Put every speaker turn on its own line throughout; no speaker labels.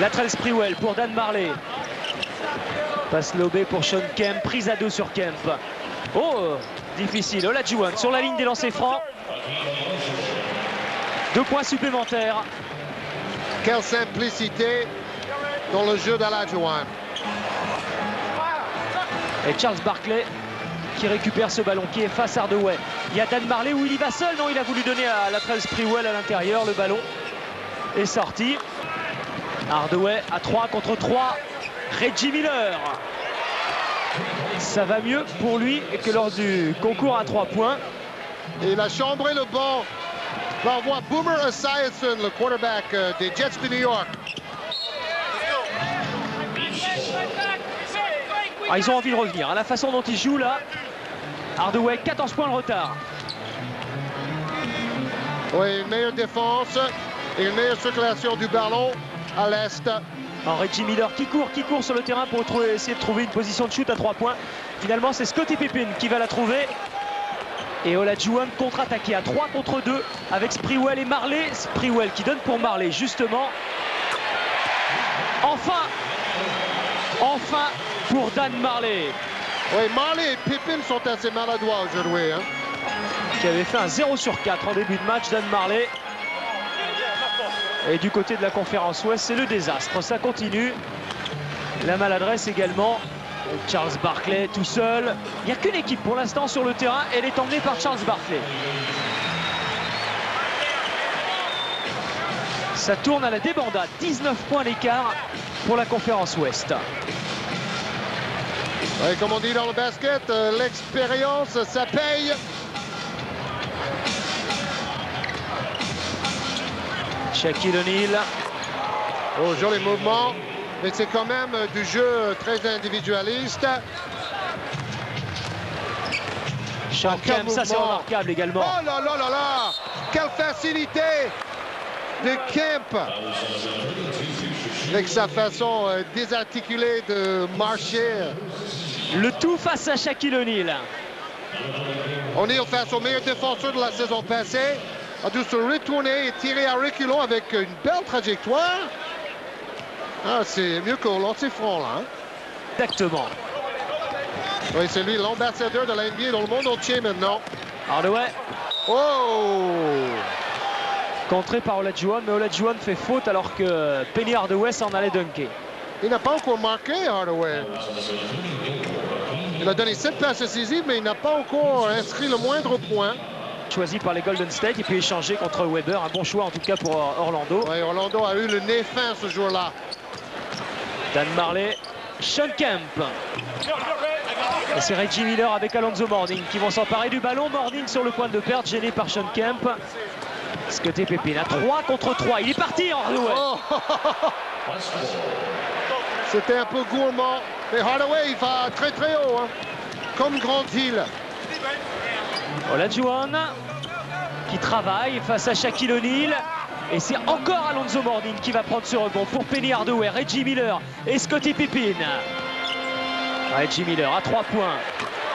Latrell Sprewell pour Dan Marley. Passe lobée pour Sean Kemp, prise à 2 sur Kemp. Oh, difficile. Olajuwon sur la ligne des lancers francs. 2 points supplémentaires.
Quelle simplicité dans le jeu d'Olajuwon.
Et Charles Barkley qui récupère ce ballon, qui est face à Hardaway. Il y a Dan Marley où il y va seul. Non, il a voulu donner à Latrell Sprewell à l'intérieur. Le ballon est sorti. Hardaway à 3 contre 3. Reggie Miller. Ça va mieux pour lui que lors du concours à 3 points.
Et il a chambré le banc. On voit Boomer Esiason, le quarterback des Jets de New York.
Ah, ils ont envie de revenir. À la façon dont ils jouent là, Hardaway, 14 points de retard.
Oui, une meilleure défense et une meilleure circulation du ballon à l'est.
Reggie Miller qui court sur le terrain pour essayer de trouver une position de shoot à 3 points. Finalement, c'est Scottie Pippen qui va la trouver. Et Olajuwon contre-attaqué à 3 contre 2 avec Sprewell et Marley. Sprewell qui donne pour Marley, justement. Enfin pour Dan Marley.
Oui, Marley et Pippen sont assez maladroits aujourd'hui. Hein.
Qui avait fait un 0 sur 4 en début de match, Dan Marley. Et du côté de la conférence Ouest, c'est le désastre. Ça continue. La maladresse également. Charles Barkley tout seul. Il n'y a qu'une équipe pour l'instant sur le terrain. Elle est emmenée par Charles Barkley. Ça tourne à la débandade. 19 points d'écart pour la conférence Ouest.
Oui, comme on dit dans le basket, l'expérience, ça paye.
Shaquille O'Neal.
Oh, joli mouvement. Mais c'est quand même du jeu très individualiste.
Sean Kemp, ça c'est remarquable également.
Oh là là là là! Quelle facilité de Kemp! Avec sa façon désarticulée de marcher.
Le tout face à Shaquille O'Neal.
O'Neal face au meilleur défenseur de la saison passée. A dû se retourner et tirer à reculons avec une belle trajectoire. Ah, c'est mieux qu'au lancer franc, là. Hein?
Exactement.
Oui, c'est lui l'ambassadeur de la NBA dans le monde entier maintenant.
Hardaway.
Oh!
Contré par Olajuwon, mais Olajuwon fait faute alors que Penny Hardaway s'en allait dunker.
Il n'a pas encore marqué, Hardaway. Il a donné 7 passes décisives, mais il n'a pas encore inscrit le moindre point.
Choisi par les Golden State et puis échangé contre Weber. Un bon choix en tout cas pour Orlando.
Oui, Orlando a eu le nez fin ce jour-là.
Dan Marley, Sean Kemp. Et c'est Reggie Miller avec Alonzo Mourning qui vont s'emparer du ballon. Mourning sur le point de perte, gêné par Sean Kemp. Scottie Pippen à 3 contre 3. Il est parti, Hardaway.
Oh. C'était un peu gourmand. Mais Hardaway, il va très très haut. Hein. Comme Grant-Hill.
Olajuwon qui travaille face à Shaquille O'Neal. Et c'est encore Alonzo Mourning qui va prendre ce rebond pour Penny Hardaway, Reggie Miller et Scottie Pippen. Reggie Miller à 3 points.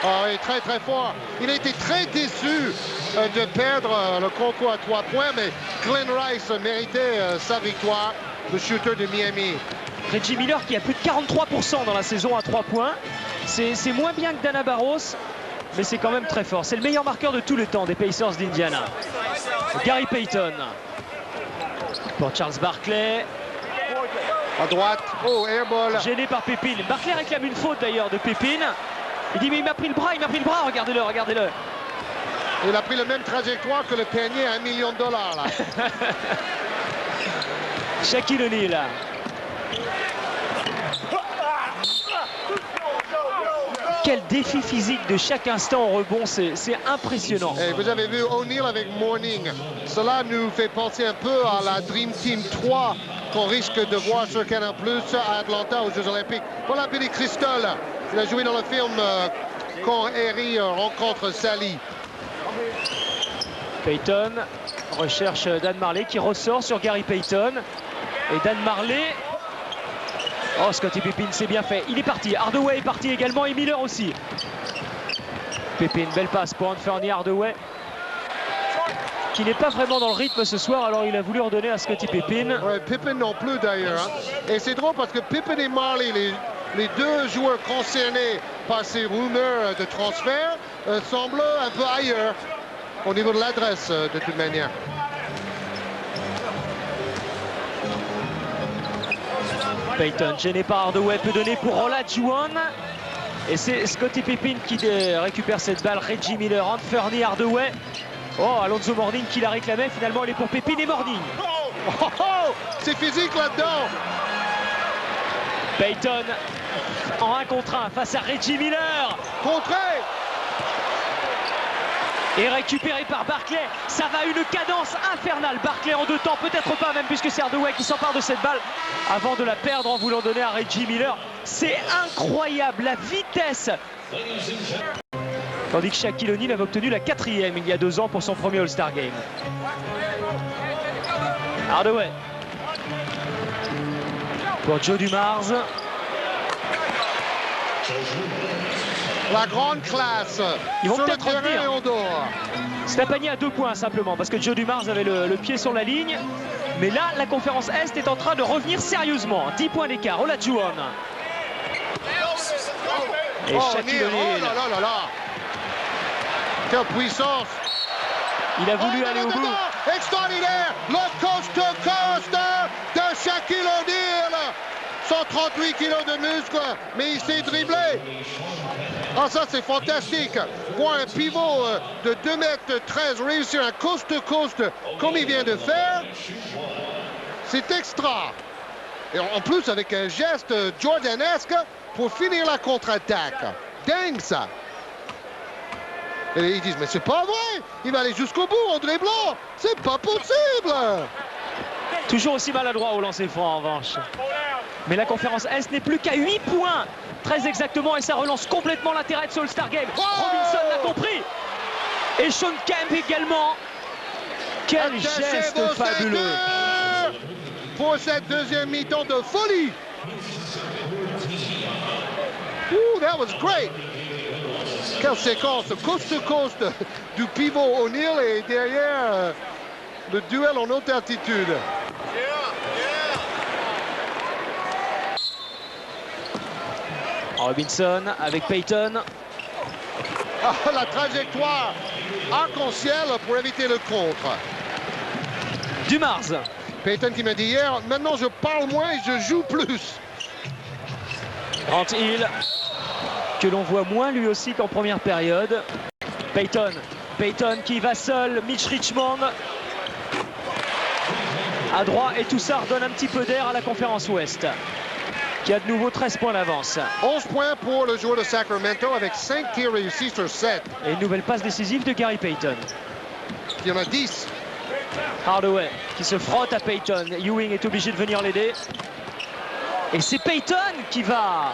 Ah oui, très très fort. Il a été très déçu de perdre le concours à 3 points, mais Glenn Rice méritait sa victoire, le shooter de Miami.
Reggie Miller qui a plus de 43% dans la saison à 3 points. C'est moins bien que Dana Barros, mais c'est quand même très fort. C'est le meilleur marqueur de tous les temps des Pacers d'Indiana. Gary Payton. Pour Charles Barkley.
À droite. Oh, airball.
Gêné par Pippen. Barkley réclame une faute d'ailleurs de Pippen. Il dit mais il m'a pris le bras, regardez-le, regardez-le.
Il a pris la même trajectoire que le panier à $1 million là.
Shaquille O'Neal. Quel défi physique de chaque instant au rebond, c'est impressionnant.
Et vous avez vu O'Neal avec Mourning. Cela nous fait penser un peu à la Dream Team 3 qu'on risque de voir sur Canal+ à Atlanta aux Jeux Olympiques. Voilà Billy Crystal. Il a joué dans le film Quand Harry rencontre Sally.
Payton recherche Dan Marley qui ressort sur Gary Payton. Et Dan Marley... Oh, Scottie Pippen, c'est bien fait. Il est parti. Hardaway est parti également et Miller aussi. Pippen, belle passe pour Anthony Hardaway. qui n'est pas vraiment dans le rythme ce soir, alors il a voulu redonner à Scottie Pippen.
Ouais, Pippen non plus d'ailleurs. Hein. Et c'est drôle parce que Pippen et Marley, les deux joueurs concernés par ces rumeurs de transfert, semblent un peu ailleurs au niveau de l'adresse de toute manière.
Payton, gêné par Hardaway, peut donner pour Olajuwon. Et c'est Scottie Pippen qui récupère cette balle. Reggie Miller, Anthony Hardaway. Oh, Alonzo Mourning qui la réclamait. Finalement, elle est pour Pippen et Mourning.
C'est physique là-dedans.
Payton en 1 contre 1 face à Reggie Miller.
Contré.
Et récupéré par Barkley. Ça va une cadence infernale. Barkley en 2 temps, peut-être pas même, puisque c'est Hardaway qui s'empare de cette balle avant de la perdre en voulant donner à Reggie Miller. C'est incroyable, la vitesse. Tandis que Shaquille O'Neal avait obtenu la 4e il y a 2 ans pour son premier All-Star Game. Hardaway. Pour Joe Dumars.
La grande classe.
Ils vont
sur
peut-être
le terrain
revenir.
et en dehors.
C'est un panier à 2 points simplement parce que Joe Dumars avait le pied sur la ligne. Mais là, la conférence Est est en train de revenir sérieusement. 10 points d'écart. Olajuwon. Et Shaquille O'Neal.
Oh là là là là. Quelle puissance.
Il a voulu aller au bout.
Extraordinaire. Le coast to coast de Shaquille O'Neal. 138 kilos de muscles, mais il s'est dribblé. Ah, ça c'est fantastique. Voir un pivot de 2,13 m réussir un coast to coast comme il vient de faire, c'est extra. Et en plus avec un geste jordanesque pour finir la contre-attaque. Dingue ça. Et ils disent, mais c'est pas vrai. Il va aller jusqu'au bout en dribblant. C'est pas possible.
Toujours aussi maladroit au lancer franc en revanche. Mais la conférence Est n'est plus qu'à 8 points. Très exactement, et ça relance complètement l'intérêt de ce All-Star Game. Robinson l'a compris. Et Sean Kemp également. Quel geste fabuleux.
Pour cette deuxième mi-temps de folie. Ooh, that was great. Quelle séquence, coast to coast du pivot O'Neal et derrière le duel en haute altitude.
Robinson avec Payton.
Ah, la trajectoire arc-en-ciel pour éviter le contre.
Dumars.
Payton qui m'a dit hier, maintenant je parle moins et je joue plus.
Grant Hill, que l'on voit moins lui aussi qu'en première période. Payton. Payton qui va seul. Mitch Richmond à droite, et tout ça redonne un petit peu d'air à la conférence Ouest, qui a de nouveau 13 points d'avance.
11 points pour le joueur de Sacramento avec 5 tirs réussis sur 7.
Et une nouvelle passe décisive de Gary Payton.
Il y en a 10.
Hardaway qui se frotte à Payton. Ewing est obligé de venir l'aider. Et c'est Payton qui va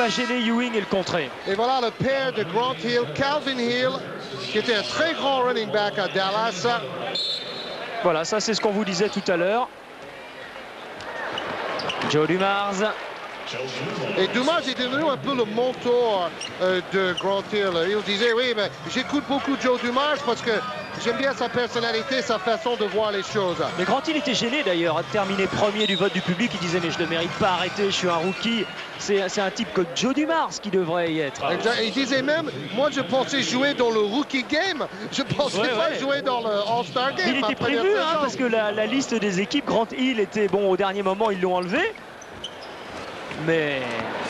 gêner Ewing et le contrer.
Et voilà le père de Grant Hill, Calvin Hill, qui était un très grand running back à Dallas.
Voilà, ça c'est ce qu'on vous disait tout à l'heure. Joe Dumars.
Et Dumars est devenu un peu le mentor de Grant Hill. Il disait, oui, mais j'écoute beaucoup Joe Dumars parce que j'aime bien sa personnalité, sa façon de voir les choses.
Mais Grant Hill était gêné d'ailleurs, à terminer premier du vote du public. Il disait, mais je ne le mérite pas, arrêtez, je suis un rookie. C'est un type comme Joe Dumars qui devrait y être.
Exact. Il disait même, moi je pensais jouer dans le rookie game, je pensais pas jouer dans le All-Star game.
Il était prévu, hein, parce que la liste des équipes, Grant Hill était bon au dernier moment, ils l'ont enlevé. Mais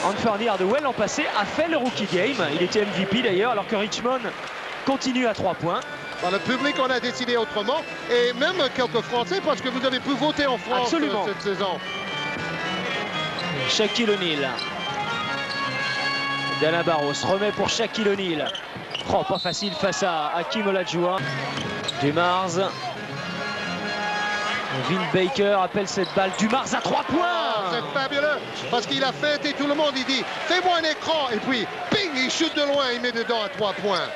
Anthony Hardaway l'an passé a fait le rookie game. Il était MVP d'ailleurs, alors que Richmond continue à 3 points.
Dans le public, on a décidé autrement. Et même quelques Français, parce que vous avez pu voter en France cette saison.
Shaquille O'Neal. Dana Barros remet pour Shaquille O'Neal. Oh, pas facile face à Hakeem Olajuwon. Dumars. Vin Baker appelle cette balle. Dumars à 3 points.
C'est fabuleux parce qu'il a feinté tout le monde. Il dit fais-moi un écran et puis ping, il chute de loin, il met dedans à 3 points.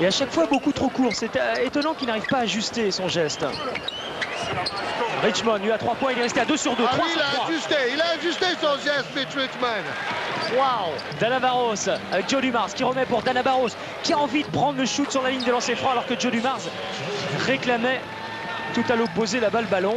Et à chaque fois beaucoup trop court. C'est étonnant qu'il n'arrive pas à ajuster son geste. Richmond, lui à 3 points, il est resté à 2 sur 2.
Ah
3
oui,
sur 3.
il a ajusté son geste, Mitch Richmond. Wow.
Dana Barros avec Joe Dumars qui remet pour Dana Barros qui a envie de prendre le shoot sur la ligne de lancer franc alors que Joe Dumars réclamait tout à l'opposé la balle ballon.